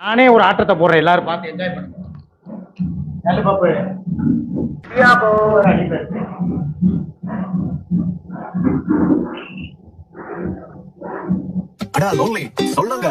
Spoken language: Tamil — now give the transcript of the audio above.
நானே ஒரு ஆட்டத்தை போடுறேன், எல்லாரும் பார்த்து என்ஜாய் பண்ணுங்க. நல்ல பாப்பு. அடா லோன்லி சொல்லுங்க.